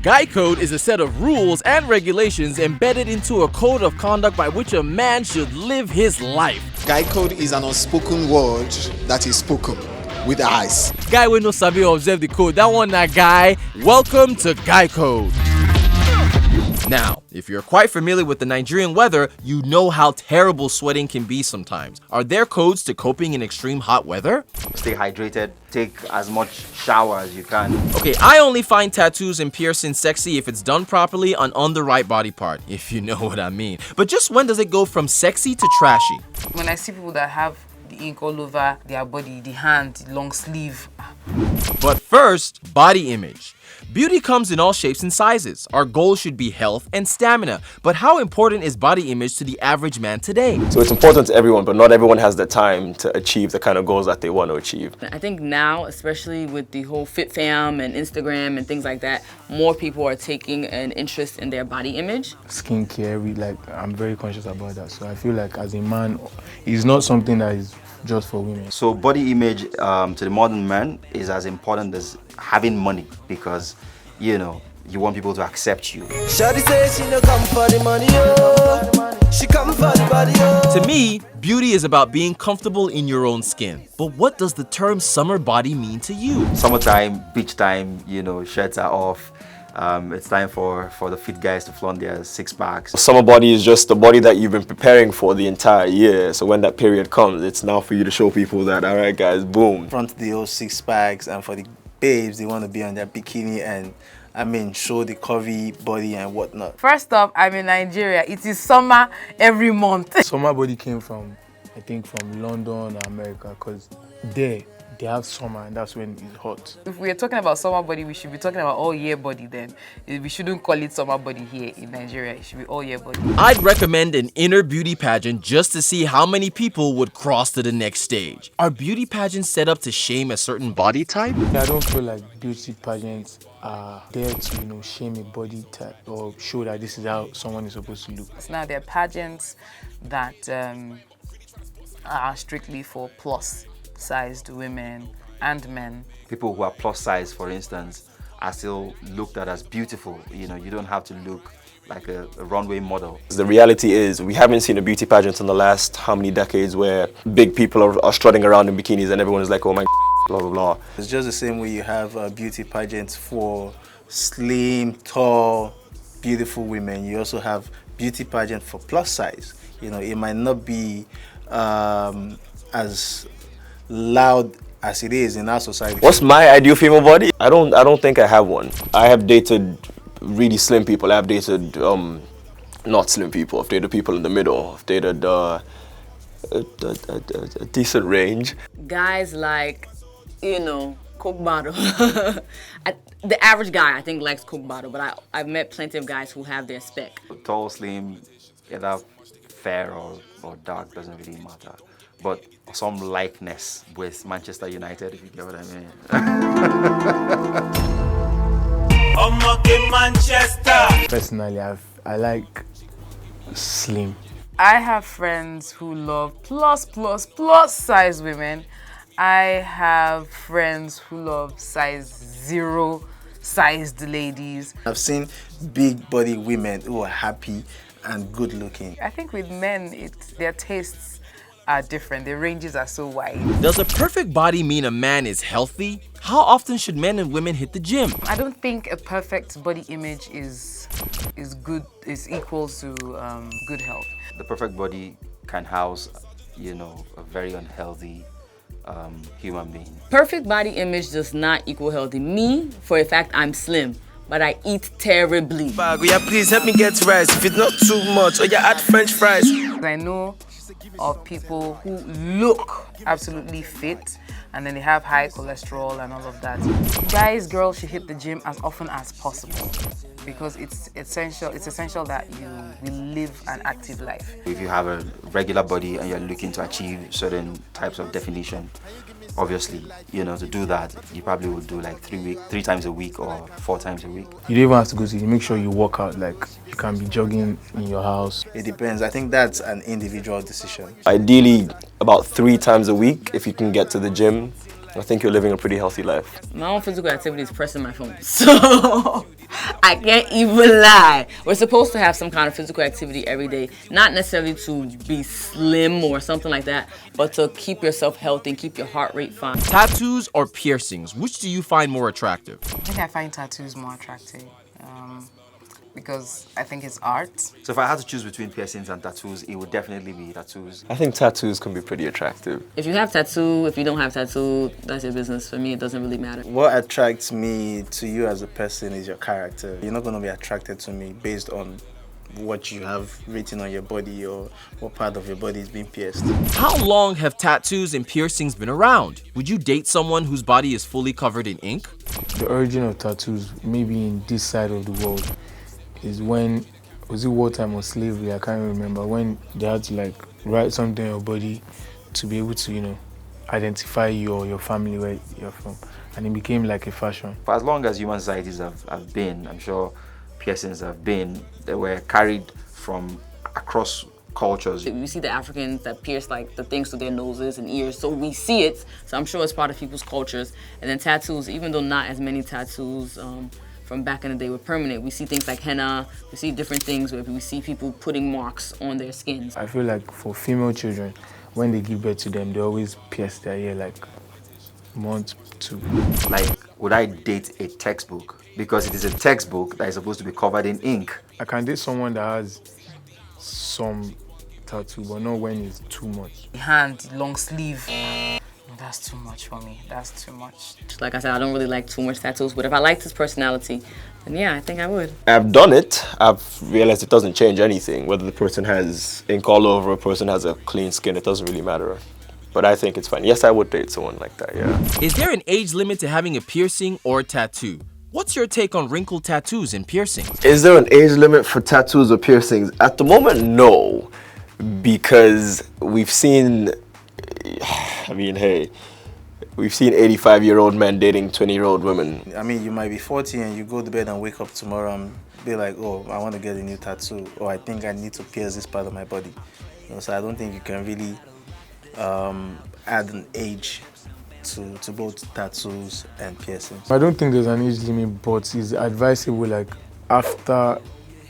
Guy code is a set of rules and regulations embedded into a code of conduct by which a man should live his life. Guy code is an unspoken word that is spoken with eyes. Guy wey no sabi observe the code, that one na guy. Welcome to Guy Code. Now, if you're quite familiar with the Nigerian weather, you know how terrible sweating can be sometimes. Are there codes to coping in extreme hot weather? Stay hydrated, take as much shower as you can. Okay, I only find tattoos and piercings sexy if it's done properly on the right body part, if you know what I mean. But just when does it go from sexy to trashy? When I see people that have the ink all over their body, the hand, the long sleeve. But first, body image. Beauty comes in all shapes and sizes. Our goal should be health and stamina. But how important is body image to the average man today? So it's important to everyone, but not everyone has the time to achieve the kind of goals that they want to achieve. I think now, especially with the whole Fit Fam and Instagram and things like that, more people are taking an interest in their body image. Skincare, I'm very conscious about that. So I feel like as a man, it's not something that is just for women. So body image to the modern man is as important as having money, because you know you want people to accept you. Shawty says she no come for the money, oh. She come for the body, oh. To me, beauty is about being comfortable in your own skin. But what does the term summer body mean to you? Summertime, beach time, you know, shirts are off. It's time for the fit guys to flaunt their six packs. Summer body is just the body that you've been preparing for the entire year. So when that period comes, it's now for you to show people that, all right, guys, boom. Front the old six packs, and for the babes, they want to be on their bikini and show the curvy body and whatnot. First off, I'm in Nigeria. It is summer every month. Summer body came from, I think, from London or America, because they have summer and that's when it's hot. If we are talking about summer body, we should be talking about all year body then. We shouldn't call it summer body here in Nigeria. It should be all year body. I'd recommend an inner beauty pageant just to see how many people would cross to the next stage. Are beauty pageants set up to shame a certain body type? I don't feel like beauty pageants are there to, shame a body type or show that this is how someone is supposed to look. Now there are pageants that are strictly for plus-sized women and men. People who are plus size, for instance, are still looked at as beautiful. You know, you don't have to look like a runway model. The reality is we haven't seen a beauty pageant in the last how many decades where big people are strutting around in bikinis and everyone is like, oh my blah, blah, blah. It's just the same way you have beauty pageants for slim, tall, beautiful women. You also have beauty pageant for plus size. You know, it might not be as loud as it is in our society. What's my ideal female body? I don't think I have one. I have dated really slim people. I have dated not slim people. I've dated people in the middle. I've dated a decent range. Guys like, Coke bottle. The average guy, I think, likes Coke bottle, but I've met plenty of guys who have their spec. Tall, slim, either fair or dark, doesn't really matter. But some likeness with Manchester United, if you get what I mean. Personally, I like slim. I have friends who love plus size women. I have friends who love size 0 sized ladies. I've seen big body women who are happy and good looking. I think with men, their tastes are different. Their ranges are so wide. Does a perfect body mean a man is healthy? How often should men and women hit the gym? I don't think a perfect body image is equal to good health. The perfect body can house, a very unhealthy human being. Perfect body image does not equal healthy. Me, for a fact, I'm slim, but I eat terribly. Yeah, please help me get rice. If it's not too much, or add French fries. I know of people who look absolutely fit and then they have high cholesterol and all of that. Guys, girls should hit the gym as often as possible because it's essential that you will live an active life. If you have a regular body and you're looking to achieve certain types of definition, obviously, to do that, you probably would do like 3 times a week or 4 times a week. You don't even have to go to you make sure you work out, like you can be jogging in your house. It depends. I think that's an individual decision. Ideally, about 3 times a week, if you can get to the gym, I think you're living a pretty healthy life. My own physical activity is pressing my phone. So I can't even lie. We're supposed to have some kind of physical activity every day, not necessarily to be slim or something like that, but to keep yourself healthy and keep your heart rate fine. Tattoos or piercings, which do you find more attractive? I think I find tattoos more attractive because I think it's art. So if I had to choose between piercings and tattoos, it would definitely be tattoos. I think tattoos can be pretty attractive. If you have tattoo, if you don't have tattoo, that's your business. For me, it doesn't really matter. What attracts me to you as a person is your character. You're not going to be attracted to me based on what you have written on your body or what part of your body is being pierced. How long have tattoos and piercings been around? Would you date someone whose body is fully covered in ink? The origin of tattoos, maybe in this side of the world, is when, was it wartime or slavery? I can't remember. When they had to like write something on your body to be able to, you know, identify you or your family where you're from. And it became like a fashion. For as long as human societies have been, I'm sure piercings have been, they were carried from across cultures. We see the Africans that pierce like the things to their noses and ears, so we see it. So I'm sure it's part of people's cultures. And then tattoos, even though not as many tattoos from back in the day were permanent, we see things like henna, we see different things where we see people putting marks on their skins. I feel like for female children, when they give birth to them, they always pierce their ear like month two. Like, would I date a textbook? Because it is a textbook that is supposed to be covered in ink. I can date someone that has some tattoo, but not when it's too much. Hand, long sleeve. That's too much for me. That's too much. Like I said, I don't really like too much tattoos, but if I liked his personality, then yeah, I think I would. I've done it. I've realized it doesn't change anything. Whether the person has ink all over, a person has a clean skin, it doesn't really matter. But I think it's fine. Yes, I would date someone like that, yeah. Is there an age limit to having a piercing or a tattoo? What's your take on wrinkled tattoos and piercings? Is there an age limit for tattoos or piercings? At the moment, no. Because we've seen, I mean, hey, we've seen 85-year-old men dating 20-year-old women. I mean, you might be 40 and you go to bed and wake up tomorrow and be like, oh, I want to get a new tattoo, or I think I need to pierce this part of my body. You know, so I don't think you can really add an age to both tattoos and piercings. I don't think there's an age limit, but it's advisable like after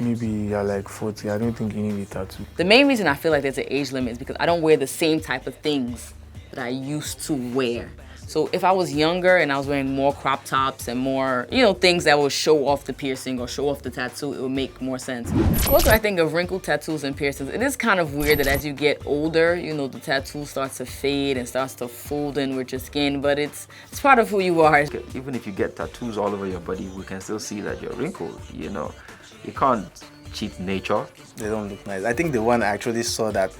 maybe you're like 40, I don't think you need a tattoo. The main reason I feel like there's an age limit is because I don't wear the same type of things that I used to wear. So if I was younger and I was wearing more crop tops and more, you know, things that would show off the piercing or show off the tattoo, it would make more sense. Also, I think of wrinkled tattoos and piercings, it is kind of weird that as you get older, you know, the tattoo starts to fade and starts to fold in with your skin, but it's part of who you are. Even if you get tattoos all over your body, we can still see that you're wrinkled, you know. You can't cheat nature. They don't look nice. I think the one I actually saw that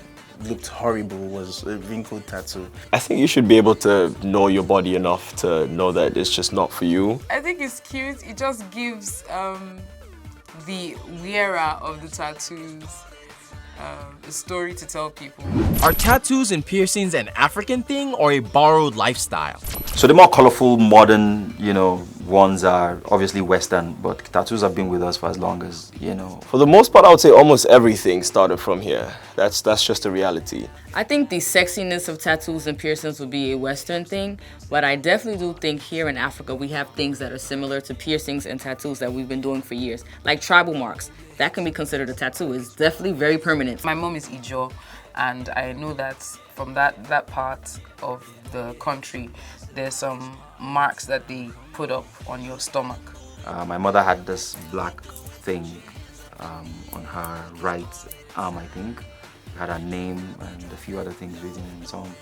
looked horrible was a wrinkled tattoo. I think you should be able to know your body enough to know that it's just not for you. I think it's cute. It just gives the wearer of the tattoos a story to tell people. Are tattoos and piercings an African thing or a borrowed lifestyle? So the more colorful, modern, you know, ones are obviously Western, but tattoos have been with us for as long as, you know. For the most part, I would say almost everything started from here. That's just a reality. I think the sexiness of tattoos and piercings would be a Western thing, but I definitely do think here in Africa we have things that are similar to piercings and tattoos that we've been doing for years, like tribal marks. That can be considered a tattoo. It's definitely very permanent. My mom is Ijo, and I know that from that part of the country, there's some marks that they put up on your stomach. My mother had this black thing on her right arm, I think. Had her name and a few other things written in some.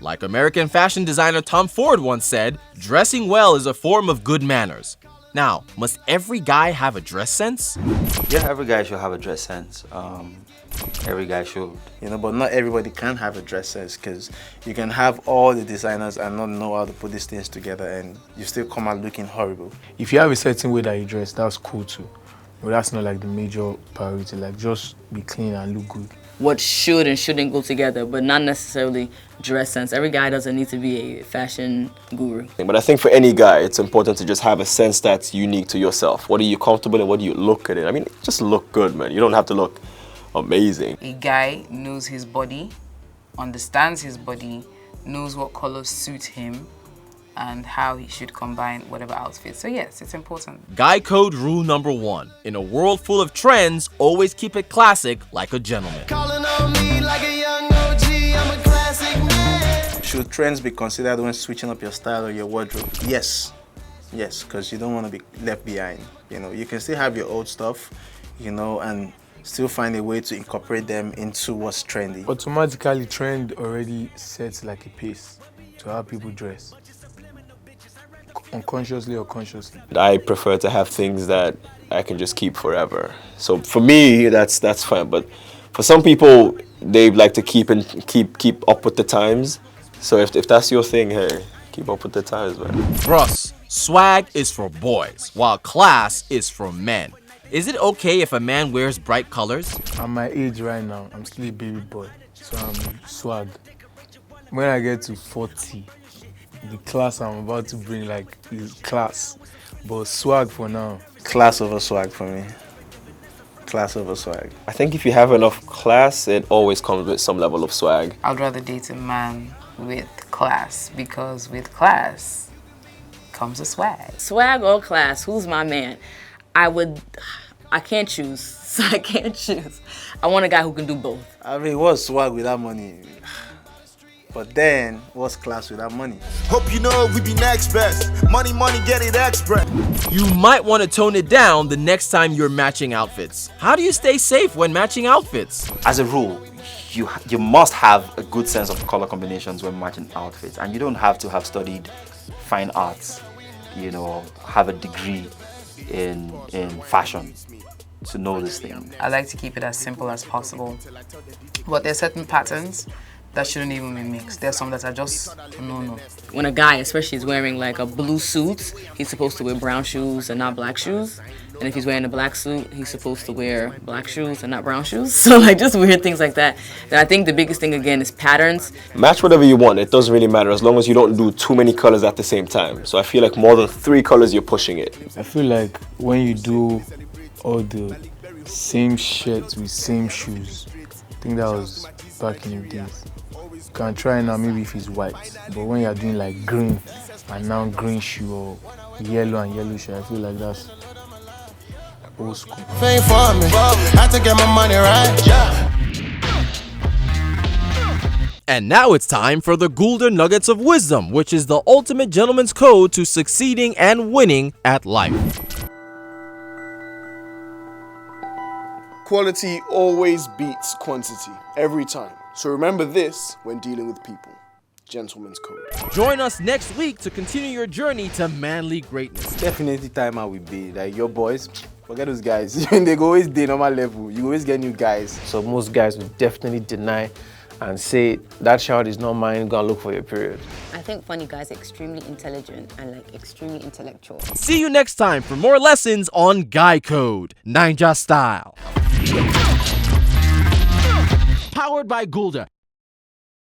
Like American fashion designer Tom Ford once said, dressing well is a form of good manners. Now, must every guy have a dress sense? Yeah, every guy should have a dress sense. Every guy should. You know, but not everybody can have a dress sense, because you can have all the designers and not know how to put these things together and you still come out looking horrible. If you have a certain way that you dress, that's cool too. But that's not like the major priority, like just be clean and look good. What should and shouldn't go together, but not necessarily dress sense. Every guy doesn't need to be a fashion guru. But I think for any guy, it's important to just have a sense that's unique to yourself. What are you comfortable in? What do you look at it? I mean, just look good, man. You don't have to look amazing. A guy knows his body, understands his body, knows what colors suit him, and how he should combine whatever outfit. So yes, it's important. Guy code rule number 1. In a world full of trends, always keep it classic like a gentleman. Calling on me like a young OG, I'm a classic man. Should trends be considered when switching up your style or your wardrobe? Yes. Yes, because you don't want to be left behind. You know, you can still have your old stuff, you know, and still find a way to incorporate them into what's trendy. Automatically, trend already sets like a pace to how people dress, unconsciously or consciously. I prefer to have things that I can just keep forever. So for me, that's fine. But for some people, they like to keep up with the times. So if that's your thing, hey, keep up with the times, man. Bruss, swag is for boys, while class is for men. Is it okay if a man wears bright colors? At my age right now, I'm still a baby boy, so I'm swag. When I get to 40, the class I'm about to bring like is class, but swag for now. Class over swag for me. Class over swag. I think if you have enough class, it always comes with some level of swag. I'd rather date a man with class, because with class comes a swag. Swag or class, who's my man? I can't choose. I can't choose. I want a guy who can do both. I mean, what's swag without money? But then, what's class without money? Hope you know we be next best. Money, get it express. You might want to tone it down the next time you're matching outfits. How do you stay safe when matching outfits? As a rule, you must have a good sense of color combinations when matching outfits, and you don't have to have studied fine arts, you know, have a degree in fashion to know this thing. I like to keep it as simple as possible, but there are certain patterns that shouldn't even be mixed. There's some that are just no. When a guy especially is wearing like a blue suit, he's supposed to wear brown shoes and not black shoes. And if he's wearing a black suit, he's supposed to wear black shoes and not brown shoes. So like just weird things like that. And I think the biggest thing again is patterns. Match whatever you want, it doesn't really matter as long as you don't do too many colors at the same time. So I feel like more than 3 colors, you're pushing it. I feel like when you do all the same shirts with same shoes, I think that was back in the days. You can try now maybe if it's white, but when you're doing like green and now green shoe or yellow and yellow shoe, I feel like that's old school. Fame for me. I to get my money right. And now it's time for the Gulder Nuggets of Wisdom, which is the ultimate gentleman's code to succeeding and winning at life. Quality always beats quantity, every time. So remember this when dealing with people. Gentleman's code. Join us next week to continue your journey to manly greatness. Definitely time out will be like your boys. Forget those guys. They go always the normal level. You always get new guys. So most guys would definitely deny and say that child is not mine, go and look for your period. I think funny guys are extremely intelligent and like extremely intellectual. See you next time for more lessons on Guy Code, Ninja style. Powered by Gulder.